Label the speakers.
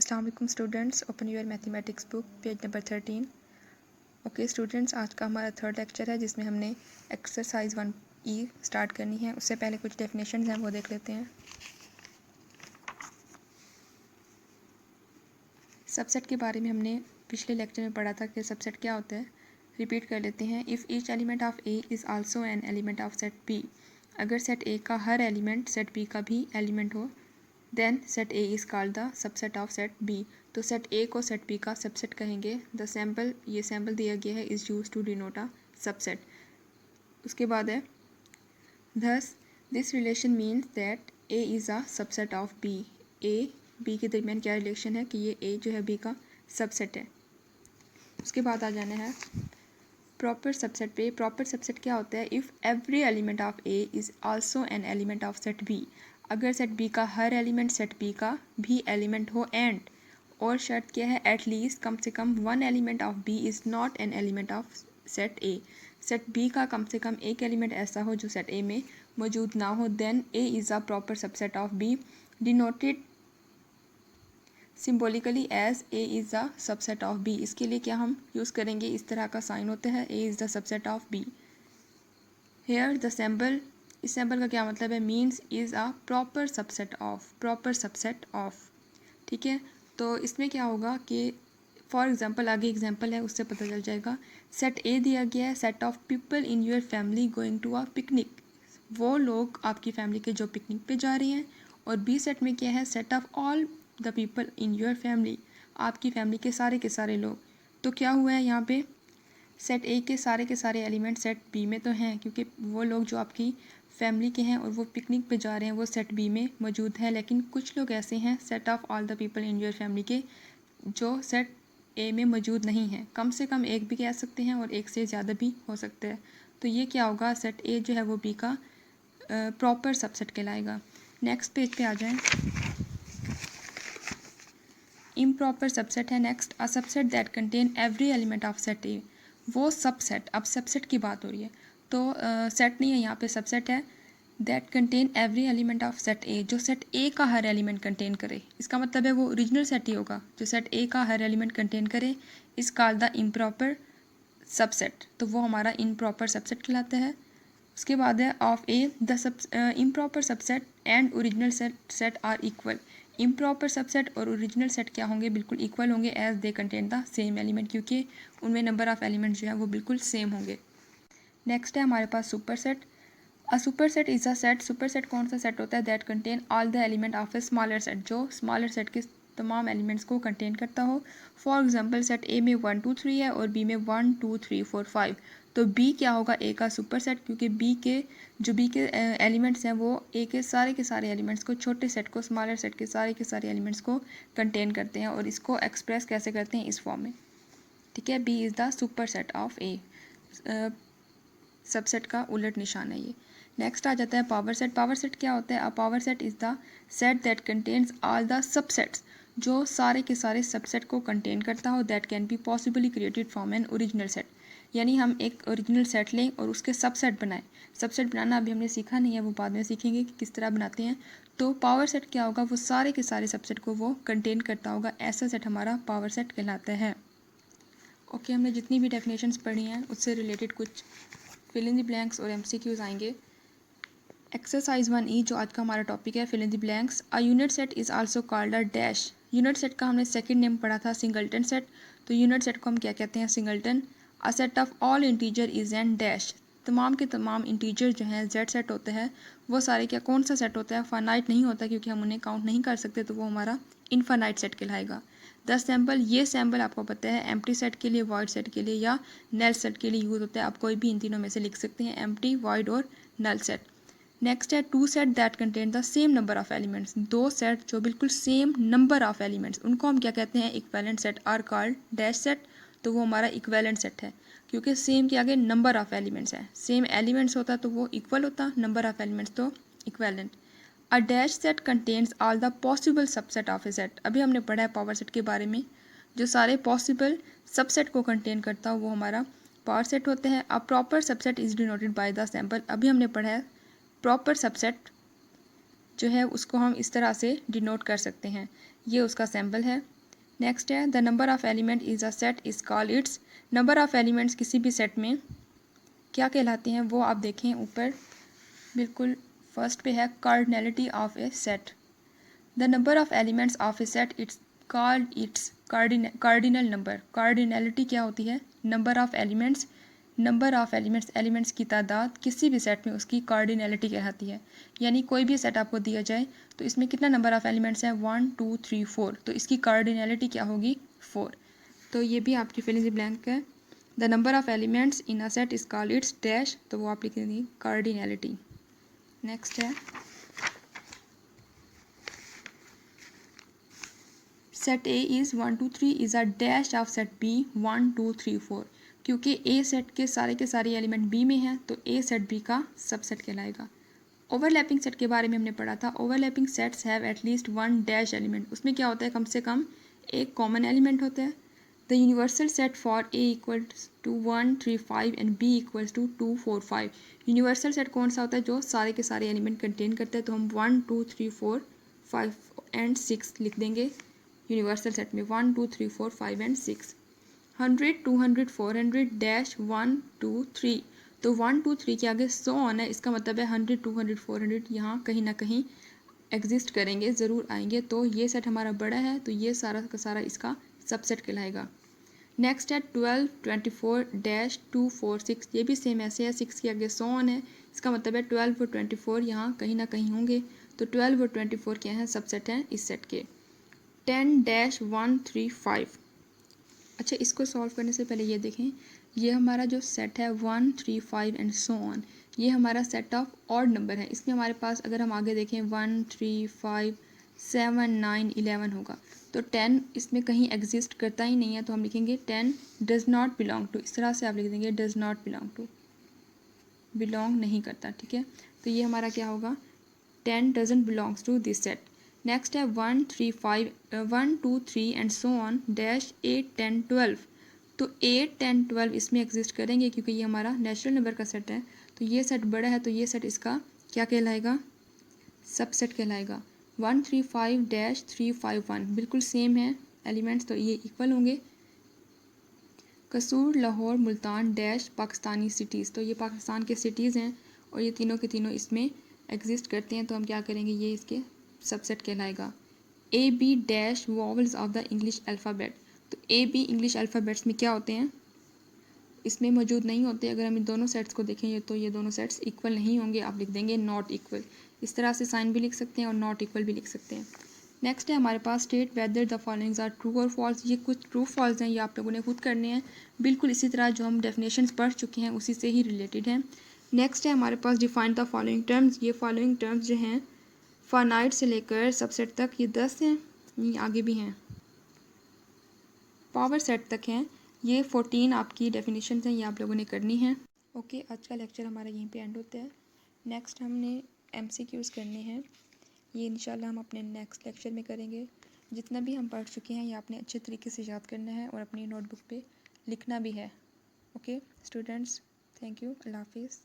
Speaker 1: अस्सलाम वालेकुम students, open your mathematics book page number 13। Okay students, आज का हमारा थर्ड लेक्चर है जिसमें हमने एक्सरसाइज 1E स्टार्ट करनी है। उससे पहले कुछ डेफिनेशंस हैं वो देख लेते हैं। सबसेट के बारे में हमने पिछले लेक्चर में पढ़ा था कि सबसेट क्या होता है। रिपीट कर लेते हैं। If each element of A is also an element of set B, अगर सेट ए का हर एलिमेंट सेट बी का भी एलिमेंट हो, then set A is called the subset of set B. तो सेट ए को सेट बी का subset कहेंगे। द सैम्पल, ये सैम्पल दिया गया है, is use to denote a subset. उसके बाद है thus this relation means that A is a subset of B. A B के दरमियान क्या रिलेशन है कि ये ए जो है बी का सबसेट है। उसके बाद आ जाना है प्रॉपर सबसेट पे। प्रॉपर सबसेट क्या होता है? If every element of A is also an element of set B, अगर सेट बी का हर एलिमेंट सेट बी का भी एलिमेंट हो, एंड और शर्त क्या है? एटलीस्ट कम से कम one element of B is not an element of set A. Set B का कम से कम एक एलिमेंट ऐसा हो जो सेट ए में मौजूद ना हो, then A is a proper subset of B, denoted symbolically as A is the subset of B. इसके लिए क्या हम यूज़ करेंगे? इस तरह का साइन होता है, A is the subset of B. Here the sample, इस सैम्पल का क्या मतलब है? Means is a proper subset of, proper subset of. ठीक है, तो इसमें क्या होगा कि फॉर एग्जाम्पल, आगे एग्जाम्पल है उससे पता चल जाएगा। सेट ए दिया गया है, set of people in your family going to a picnic, वो लोग आपकी फैमिली के जो पिकनिक पे जा रहे हैं। और बी सेट में क्या है? Set of all the people in your family, आपकी फैमिली के सारे लोग। तो क्या हुआ है यहाँ पे? सेट ए के सारे एलिमेंट सेट बी में तो हैं, क्योंकि वो लोग जो आपकी फैमिली के हैं और वो पिकनिक पे जा रहे हैं वो सेट बी में मौजूद है। लेकिन कुछ लोग ऐसे हैं set of all the people in your family के जो सेट ए में मौजूद नहीं है। कम से कम एक भी कह सकते हैं और एक से ज़्यादा भी हो सकते हैं। तो ये क्या होगा? सेट ए जो है वो बी का प्रॉपर सबसेट कहलाएगा। नेक्स्ट पेज पे आ जाएं। इम्प्रॉपर सबसेट है next. A subset that contain every element of set ए, वो सबसेट, अब सबसेट की बात हो रही है तो सेट नहीं है यहाँ पे, सबसेट है। That contain every element of set ए, जो सेट ए का हर एलिमेंट कंटेन करे। इसका मतलब है वो ओरिजिनल सेट ही होगा जो सेट ए का हर एलिमेंट कंटेन करे। इस कॉल्ड द इम्प्रॉपर सबसेट, तो वो हमारा इम्प्रॉपर सबसेट कहलाता है। उसके बाद है of A the improper subset and original set are equal. Improper set और ओरिजिनल सेट क्या होंगे? बिल्कुल इक्वल होंगे, as they contain the same element, क्योंकि उनमें नंबर ऑफ एलिमेंट जो है वो बिल्कुल सेम होंगे। नेक्स्ट है हमारे पास super set. A super set is a set, super set कौन सा सेट होता है? That contain all the element of a smaller set, जो स्मॉलर सेट के तमाम एलिमेंट्स को कंटेन करता हो। फॉर एग्जाम्पल, सेट ए में 1 2 3 है और बी में 1 2 3 4 5, तो बी क्या होगा? ए का सुपर सेट, क्योंकि बी के एलिमेंट्स हैं वो ए के सारे एलिमेंट्स को, छोटे सेट को, स्मॉलर सेट के सारे एलिमेंट्स को कंटेन करते हैं। और इसको एक्सप्रेस कैसे करते हैं? इस फॉर्म में। ठीक है, B is the super set of A. Subset का उलट निशान है ये। नेक्स्ट आ जाता है पावर सेट। पावर सेट क्या होता है? A power set is the set that contains all the subsets, जो सारे के सारे सबसेट को कंटेन करता हो। That can be possibly created from an original set, यानी हम एक ओरिजिनल सेट लें और उसके सबसेट बनाएं। सबसेट बनाना अभी हमने सीखा नहीं है, वो बाद में सीखेंगे कि किस तरह बनाते हैं। तो पावर सेट क्या होगा? वो सारे के सारे सबसेट को वो कंटेन करता होगा, ऐसा सेट हमारा पावर सेट कहलाता है। ओके, हमने जितनी भी डेफिनेशंस पढ़ी हैं उससे रिलेटेड कुछ फिल इन द ब्लैंक्स और एमसीक्यूज आएंगे। एक्सरसाइज 1E जो आज का हमारा टॉपिक है, fill in the blanks. A unit set is also called a dash. Unit set का हमने सेकंड नेम पढ़ा था सिंगल्टन सेट, तो यूनिट सेट को हम क्या कहते हैं? Singleton. A set of all integer is an dash, तमाम के तमाम इंटीजर जो हैं जेड सेट होते हैं वो सारे क्या, कौन सा सेट होता है? फाइनाइट नहीं होता, क्योंकि हम उन्हें काउंट नहीं कर सकते, तो वो हमारा इनफाइनाइट सेट कहलाएगा। 10 सैम्पल, ये सैम्पल आपको पता है एम्प्टी सेट के लिए, वॉइड सेट के लिए या नल सेट के लिए यूज़ होता है। आप कोई भी इन तीनों में से लिख सकते हैं, एम्प्टी, वॉइड और नल सेट। नेक्स्ट है two set that contain the same number of elements. दो सेट जो बिल्कुल सेम नंबर ऑफ एलिमेंट्स, उनको हम क्या कहते हैं? Equivalent set are called dash set, तो वो हमारा इक्वेलेंट सेट है, क्योंकि सेम के आगे नंबर ऑफ एलिमेंट्स है। सेम एलिमेंट्स होता तो वो इक्वल होता, नंबर ऑफ एलिमेंट्स तो equivalent. A dash set contains all the possible subset of A set. अभी हमने पढ़ा है पावर सेट के बारे में, जो सारे पॉसिबल सबसेट को कंटेन करता हो वो हमारा पावर सेट होते हैं। अ proper subset is denoted by the sample. अभी हमने पढ़ा है प्रॉपर सबसेट जो है उसको हम इस तरह से डिनोट कर सकते हैं, ये उसका सैम्पल है। नेक्स्ट है the number of element is a set is called its. Number of elements किसी भी सेट में क्या कहलाते हैं वो आप देखें ऊपर बिल्कुल फर्स्ट पे है cardinality of A set. The number of elements of A set it's called its cardinal number. Cardinality क्या होती है? Number of elements, number of elements, elements की तादाद किसी भी सेट में उसकी कार्डिनलिटी कहलाती है। यानी कोई भी सेट आपको दिया जाए तो इसमें कितना नंबर ऑफ एलिमेंट्स हैं? 1 2 3 4, तो इसकी कार्डिनलिटी क्या होगी? 4। तो ये भी आपकी फिलिंग इन ब्लैंक है। The number of elements in a set is called its dash, तो वो आप लिख देंगे कार्डिनलिटी। नेक्स्ट है set A is 1 2 3 is a dash of set B 1 2 3 4। क्योंकि ए सेट के सारे एलिमेंट बी में हैं तो ए सेट बी का सबसेट कहलाएगा। ओवरलैपिंग सेट के बारे में हमने पढ़ा था। Overlapping sets have at least one dash element. उसमें क्या होता है? कम से कम एक कॉमन एलिमेंट होता है। The universal set for A equals to 1 3 5 and B equals to 2 4 5। Universal set कौन सा होता है? जो सारे के सारे एलिमेंट कंटेन करते हैं। तो हम 1 2 3 4 5 एंड 6 लिख देंगे यूनिवर्सल सेट में। 1 2 3 4 5 एंड 6। 100 200 400 डैश 1 2 3। तो 1 2 3 के आगे सो ऑन है, इसका मतलब है 100 200 400 यहाँ कहीं ना कहीं एग्जिस्ट करेंगे, ज़रूर आएंगे। तो ये सेट हमारा बड़ा है तो ये सारा का सारा इसका सबसेट कहलाएगा। नेक्स्ट है 12 24 डैश 2 4 6। ये भी सेम ऐसे है, 6 के आगे सो ऑन है, इसका मतलब है 12 और 24 यहाँ कहीं ना कहीं होंगे। तो 12 और 24 क्या हैं? सबसेट हैं इस सेट के। 10 डैश 1 3 5। अच्छा, इसको सॉल्व करने से पहले ये देखें, ये हमारा जो सेट है 1 3 5 एंड सो ऑन, ये हमारा सेट ऑफ ऑड नंबर है। इसमें हमारे पास अगर हम आगे देखें 1 3 5 7 9 11 होगा। तो 10 इसमें कहीं एग्जिस्ट करता ही नहीं है, तो हम लिखेंगे 10 डज़ नॉट बिलोंग टू। इस तरह से आप लिख देंगे does not belong to, belong नहीं करता। ठीक है, तो ये हमारा क्या होगा? 10 doesn't belongs to this set. Next है 1 3 5 1 2 3 एंड सो ऑन डैश 8 10 12। तो 8 10 12 इसमें एग्जिस्ट करेंगे क्योंकि ये हमारा नेचुरल नंबर का सेट है। तो ये सेट बड़ा है तो ये सेट इसका क्या कहलाएगा? सबसेट कहलाएगा। 1 3 5 डैश 3 5 1 बिल्कुल सेम है एलिमेंट्स, तो ये इक्वल होंगे। कसूर लाहौर मुल्तान डैश पाकिस्तानी सिटीज़। तो ये पाकिस्तान के सिटीज़ हैं और ये तीनों के तीनों इसमें एग्जिस्ट करते हैं। तो हम क्या करेंगे? ये इसके सबसेट कहलाएगा। A B dash vowels of the English alphabet. तो ए बी इंग्लिश अल्फ़ाबेट्स में क्या होते हैं? इसमें मौजूद नहीं होते। अगर हम इन दोनों सेट्स को देखेंगे तो ये दोनों सेट्स इक्वल नहीं होंगे, आप लिख देंगे नॉट इक्वल। इस तरह से साइन भी लिख सकते हैं और नॉट इक्वल भी लिख सकते हैं। नेक्स्ट है हमारे पास state whether the followings are true और फॉल्स। ये कुछ ट्रू फॉल्स हैं, ये आप लोगों ने खुद करने हैं, बिल्कुल इसी तरह जो हम डेफिनेशंस पढ़ चुके हैं उसी से ही रिलेटेड हैं। नेक्स्ट है हमारे पास डिफाइन द फॉलोइंग टर्म्स। ये फॉलोइंग टर्म्स जो हैं फाइनाइट से लेकर सबसेट तक ये 10 हैं, ये आगे भी हैं, पावर सेट तक हैं। ये 14 आपकी डेफिनेशन हैं, ये आप लोगों ने करनी है। ओके, आज का लेक्चर हमारा यहीं पे एंड होता है। नेक्स्ट हमने MCQs करने हैं, ये इंशाल्लाह हम अपने नेक्स्ट लेक्चर में करेंगे। जितना भी हम पढ़ चुके हैं ये आपने अच्छे तरीके से याद करना है और अपनी नोटबुक पे लिखना भी है। ओके स्टूडेंट्स, थैंक यू, अल्लाह हाफिज़।